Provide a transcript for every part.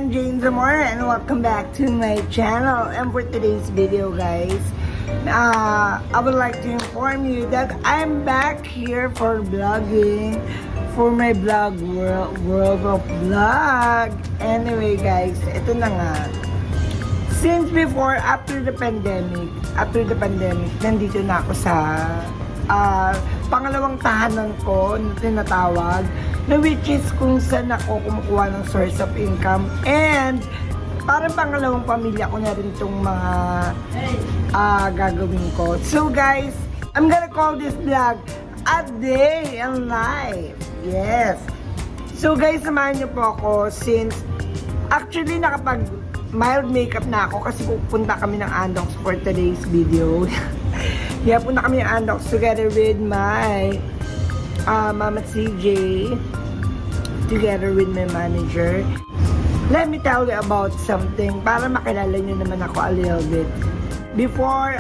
I'm Jane Zamora and welcome back to my channel. And for today's video, guys, I would like to inform you that I'm back here for vlogging for my vlog, World of Vlog. Anyway, guys, ito na nga. Since before, after the pandemic, nandito na ako sa pangalawang tahanan ko na tinatawag, na which is kung saan ako kumukuha ng source of income, and parang pangalawang pamilya ko na rin itong mga gagawin ko. So guys, I'm gonna call this vlog A Day in Life. Yes. So guys, samahan niyo po ako since actually nakapag mild makeup na ako kasi pupunta kami ng Andox for today's video. Yeah, punta kami ng Andox together with my Mama CJ, together with my manager. Let me tell you about something para makilala nyo naman ako a little bit. Before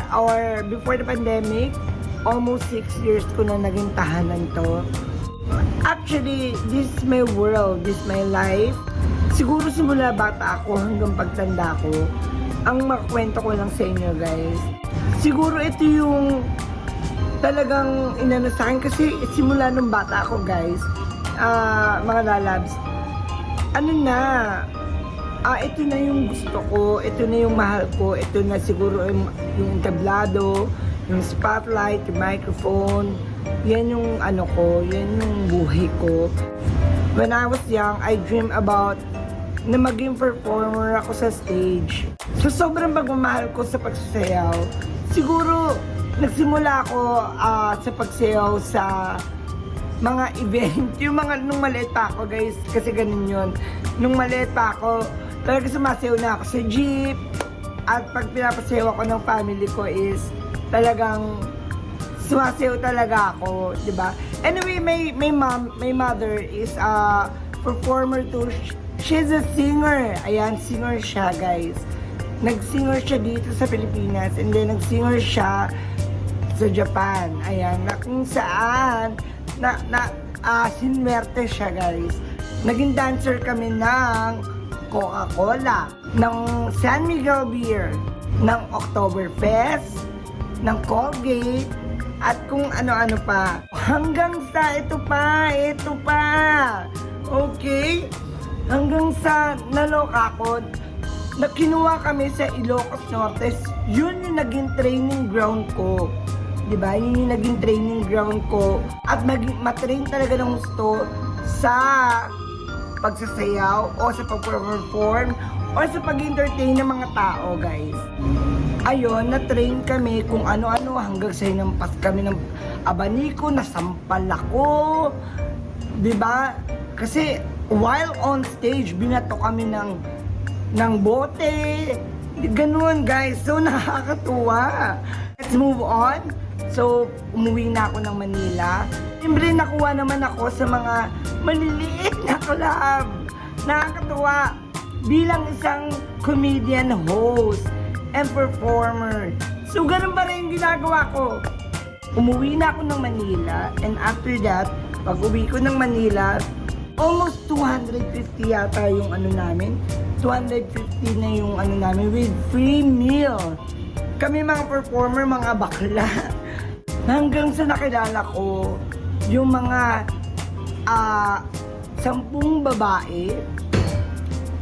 the pandemic, almost 6 years ko na naging tahanan to. Actually, this is my world, this is my life. Siguro simula bata ako hanggang pagtanda ko. Ang makakwento ko lang sa inyo, guys. Siguro ito yung talagang inano sa akin kasi simula nung bata ako, guys. Mga lalabs. Ano na? Ito na yung gusto ko, ito na yung mahal ko, ito na siguro yung tablado, yung spotlight, yung microphone. Yan yung ano ko, yan yung buhay ko. When I was young, I dream about na maging performer ako sa stage. So sobrang pagmamahal ko sa pagsasayaw. Siguro nagsimula ako sa pagsayaw sa mga event. Yung mga nung maliit pa ako, guys, kasi ganun yun. Nung maliit pa ako, talaga sumasayaw na ako sa jeep. At pag pinapasayaw ako ng family ko is talagang sumasayaw talaga ako, di ba? Anyway, my mother is a performer too. She's a singer. Ayan, singer siya, guys. Nag-singer siya dito sa Pilipinas and then nag-singer siya sa Japan. Ayan, na kung saan sinwerte siya, guys. Naging dancer kami ng Coca-Cola, ng San Miguel Beer, ng Oktoberfest, ng Colgate, at kung ano-ano pa. Hanggang sa ito pa. Okay? Hanggang sa naloka ko, na kinuha kami sa Ilocos Norte. Yun yung naging training ground ko. Diba? Yun yung naging training ground ko. At matrain talaga ng gusto sa pagsasayaw o sa pag-perform o sa pag-entertain ng mga tao, guys. Ayun, na-train kami kung ano-ano hanggang sa hinampas kami ng abaniko, nasampal ako. Diba? Kasi while on stage, binato kami ng bote. Ganun, guys. So, nakakatuwa. Let's move on. So, umuwi na ako ng Manila. Siyempre, nakuha naman ako sa mga maliliit na collab. Nakakatuwa. Bilang isang comedian host and performer. So, ganun pa rin yung ginagawa ko. Umuwi na ako ng Manila. And after that, pag uwi ko ng Manila, almost 250 yata yung ano namin. 250 na yung ano namin with free meal. Kami mga performer, mga bakla. Hanggang sa nakilala ko yung mga 10 babae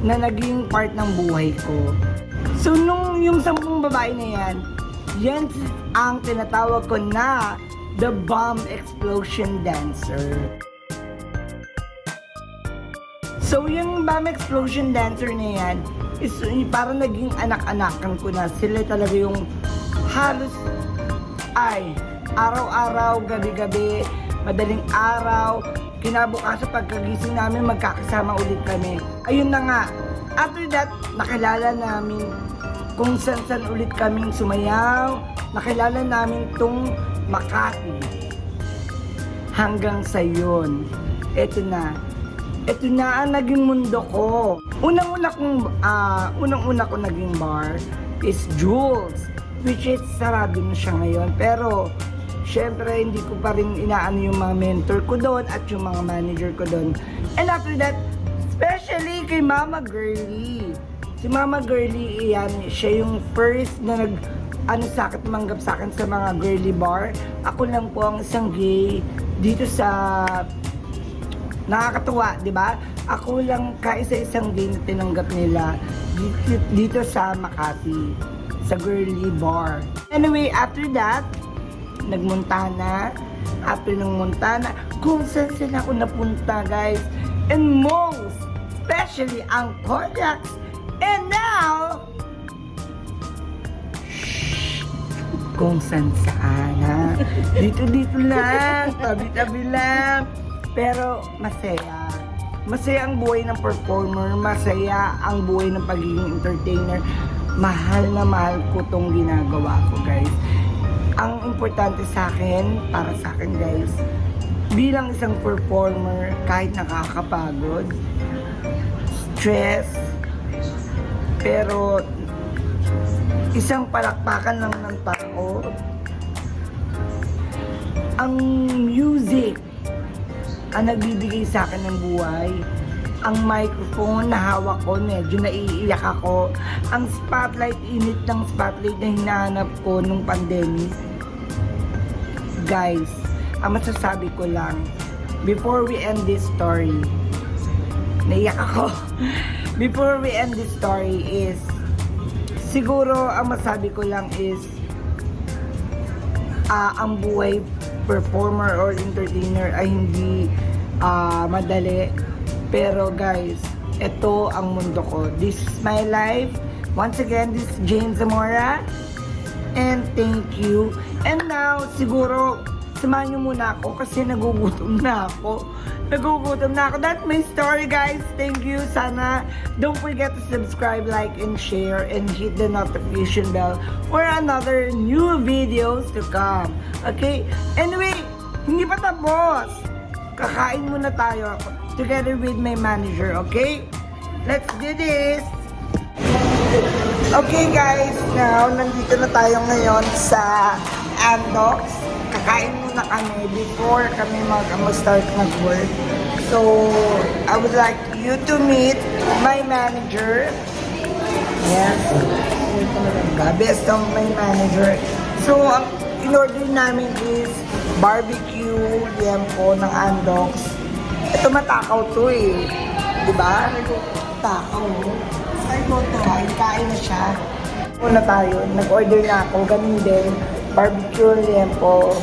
na naging part ng buhay ko. So nung yung 10 babae na yan ang tinatawag ko na the bomb explosion dancer. So, yung bomb explosion dancer na yan is parang naging anak-anakan ko na. Sila talaga yung halos araw-araw, gabi-gabi, madaling araw, kinabukasan pagkagising namin, magkakasama ulit kami. Ayun na nga. After that, nakilala namin kung saan ulit kaming sumayaw. Nakilala namin tong Makati. Hanggang sa yun. Ito na ang naging mundo ko. Unang-una ko naging bar is Jules, which is sarado na siya ngayon. Pero, syempre, hindi ko pa rin inaano yung mga mentor ko doon at yung mga manager ko doon. And after that, Especially kay Mama Girlie. Si Mama Girlie, yan, siya yung first na sa akin, tumanggap sa akin sa mga girly bar. Ako lang po ang isang gay dito sa, nakakatuwa, di ba? Ako lang kaisa-isang gay na tinanggap nila dito sa Makati, sa girly bar. Anyway, after that, nag-Montana. After ng Montana, kung saan sila ako napunta, guys. And most, especially ang Kodiaks. And now, kung saan ha. Dito lang, tabi-tabi lang. Pero masaya. Masaya ang buhay ng performer, masaya ang buhay ng pagiging entertainer. Mahal na mahal ko tong ginagawa ko, guys. Ang importante sa akin, para sa akin, guys, bilang isang performer, kahit nakakapagod, stress, pero isang palakpakan lang ng tao, ang music ang nagbibigay sa akin ng buhay. Ang microphone na hawak ko, medyo naiiyak ako. Ang spotlight, init ng spotlight na hinahanap ko nung pandemic. Guys, ang masasabi ko lang, before we end this story, naiyak ako. Before we end this story is, siguro ang masabi ko lang is, ang buhay performer or entertainer ay hindi madali. Pero guys, ito ang mundo ko. This is my life. Once again, this is Jane Zamora. And thank you. And now, siguro, samahan nyo muna ako kasi nagugutom na ako. That's my story, guys. Thank you. Sana don't forget to subscribe, like, and share, and hit the notification bell for another new videos to come. Okay? Anyway, hindi pa tapos. Kakain muna tayo together with my manager, okay? Let's do this! Okay guys, now nandito na tayo ngayon sa Andox. Kakain muna kami before kami mag-start mag-work. So, I would like you to meet my manager. Yes. Best of my manager. So, ang in-order namin is barbecue liempo ng Andox. Ito matakaw to eh. Diba? Takaw. Ay mo to. Kain na siya. Una tayo. Nag-order na ako. Ganun din. Barbecue, liempo,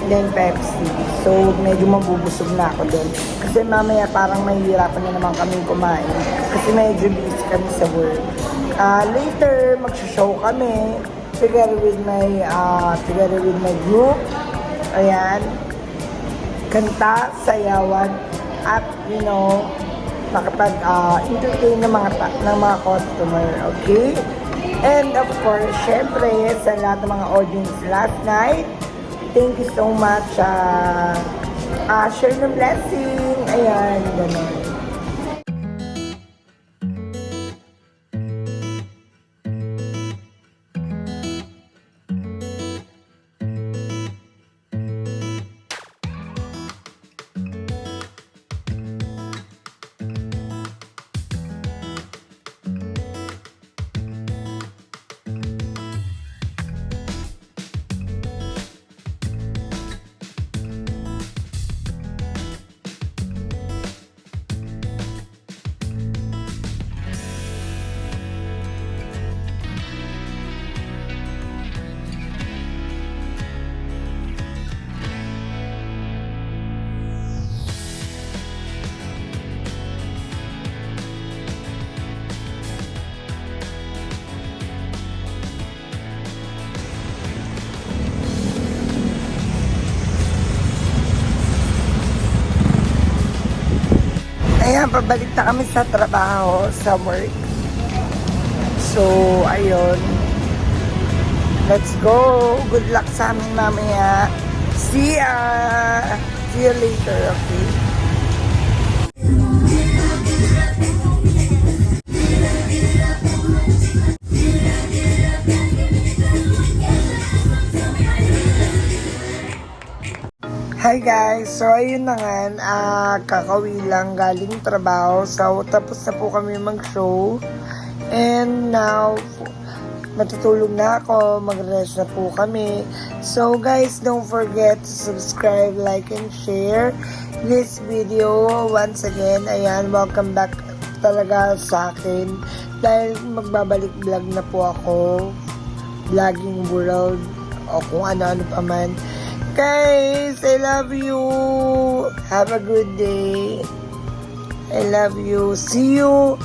then Pepsi. So, medyo mabubusog na ako doon. Kasi mamaya parang mahihirapan na naman kami kumain. Kasi medyo busy kami sa work. Later, mag-show kami together with my group. Ayan. Kanta, sayawan, at makapag-entertain ng mga customer, okay? And of course, syempre, sa lahat ng mga audience last night, thank you so much. Share ng blessing. Ayan, gano'n. Ayan, pabalik na kami sa trabaho, sa work. So, ayun. Let's go. Good luck sa amin mamaya. See ya! See you later, okay? Hi Hi guys! So ayun na nga, kakauwi lang galing trabaho. So tapos na po kami mag-show. And now, matutulog na ako, mag-rest na po kami. So guys, don't forget to subscribe, like, and share this video. Once again, ayan, welcome back talaga sa akin. Dahil magbabalik vlog na po ako. Vlogging world o kung ano-ano pa man. Guys, I love you. Have a good day. I love you. See you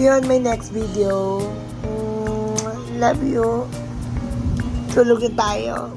on my next video. Love you. Tulogin tayo.